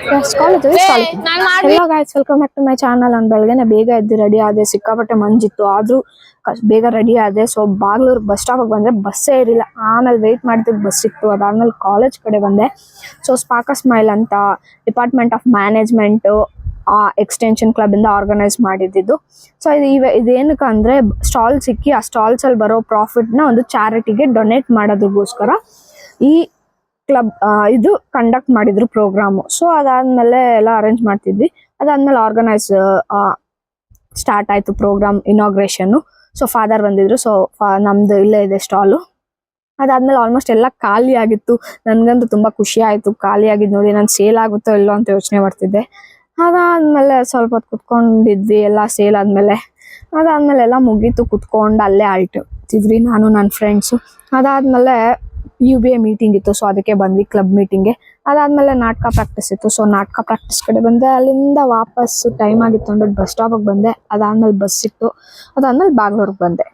Hello guys, welcome back to my channel. ನಾನು ಬೆಳಗ್ಗೆನೆ ಬೇಗ ಎದ್ದು ರೆಡಿ ಆದೆ. ಸಿಕ್ಕಾಪಟ್ಟೆ ಮಂಜಿತ್ತು, ಆದ್ರೂ ಬೇಗ ರೆಡಿ ಆದೆ. ಸೊ ಬಾಗ್ಲೂರ್ ಬಸ್ ಸ್ಟಾಪ್ ಬಂದ್ರೆ ಬಸ್ಸೇ ಇರಲಿಲ್ಲ. ಆಮೇಲೆ ವೆಯ್ಟ್ ಮಾಡ್ತಿದ್ದು ಬಸ್ ಸಿಕ್ತು. ಅದಾದ್ಮೇಲೆ ಕಾಲೇಜ್ ಕಡೆ ಬಂದೆ. ಸೊ ಸ್ಪಾರ್ಕ್ ಸ್ಮೈಲ್ ಅಂತ department of management extension club ಇಂದ ಆರ್ಗನೈಸ್ ಮಾಡಿದ್ದು. ಸೊ ಇದೇನಕ್ಕೆ ಅಂದ್ರೆ ಸ್ಟಾಲ್ ಸಿಕ್ಕಿ ಆ ಸ್ಟಾಲ್ಸ್ ಅಲ್ಲಿ ಬರೋ ಪ್ರಾಫಿಟ್ ನ ಒಂದು ಚಾರಿಟಿಗೆ ಡೊನೇಟ್ ಮಾಡೋದಕ್ಕೋಸ್ಕರ ಈ ಕ್ಲಬ್ ಇದು ಕಂಡಕ್ಟ್ ಮಾಡಿದ್ರು ಪ್ರೋಗ್ರಾಮು. ಸೊ ಅದಾದ್ಮೇಲೆ ಎಲ್ಲ ಅರೇಂಜ್ ಮಾಡ್ತಿದ್ವಿ. ಅದಾದ್ಮೇಲೆ ಆರ್ಗನೈಸ್ ಸ್ಟಾರ್ಟ್ ಆಯ್ತು ಪ್ರೋಗ್ರಾಮ್ ಇನಾಗ್ರೇಷನ್. ಸೊ ಫಾದರ್ ಬಂದಿದ್ರು. ಸೊ ನಮ್ದು ಇಲ್ಲೇ ಇದೆ ಸ್ಟಾಲು. ಅದಾದ್ಮೇಲೆ ಆಲ್ಮೋಸ್ಟ್ ಎಲ್ಲ ಖಾಲಿ ಆಗಿತ್ತು. ನನ್ಗಂತೂ ತುಂಬಾ ಖುಷಿ ಆಯ್ತು ಖಾಲಿ ಆಗಿದ್ ನೋಡಿ. ನಾನು ಸೇಲ್ ಆಗುತ್ತೋ ಇಲ್ಲೋ ಅಂತ ಯೋಚನೆ ಮಾಡ್ತಿದ್ದೆ. ಅದಾದ್ಮೇಲೆ ಸ್ವಲ್ಪ ಹೊತ್ತು ಕುತ್ಕೊಂಡಿದ್ವಿ ಎಲ್ಲ ಸೇಲ್ ಆದ್ಮೇಲೆ. ಅದಾದ್ಮೇಲೆ ಎಲ್ಲ ಮುಗೀತು, ಕುತ್ಕೊಂಡು ಅಲ್ಲೇ ಆಳ್ತಿದ್ವಿ ನಾನು ನನ್ನ ಫ್ರೆಂಡ್ಸು. ಅದಾದ್ಮೇಲೆ UBA ಮೀಟಿಂಗ್ ಇತ್ತು. ಸೊ ಅದಕ್ಕೆ ಬಂದ್ವಿ ಕ್ಲಬ್ ಮೀಟಿಂಗ್ಗೆ. ಅದಾದ್ಮೇಲೆ ನಾಟಕ ಪ್ರಾಕ್ಟೀಸ್ ಇತ್ತು. ಸೊ ನಾಟಕ ಪ್ರಾಕ್ಟೀಸ್ ಕಡೆ ಬಂದೆ. ಅಲ್ಲಿಂದ ವಾಪಸ್ ಟೈಮ್ ಆಗಿತ್ತು ಅಂದ್ಬಿಟ್ಟು ಬಸ್ ಸ್ಟಾಪಿಗೆ ಬಂದೆ. ಅದಾದ್ಮೇಲೆ ಬಸ್ ಸಿಕ್ತು. ಅದಾದ್ಮೇಲೆ ಬ್ಯಾಂಗ್ಳೂರ್ಗೆ ಬಂದೆ.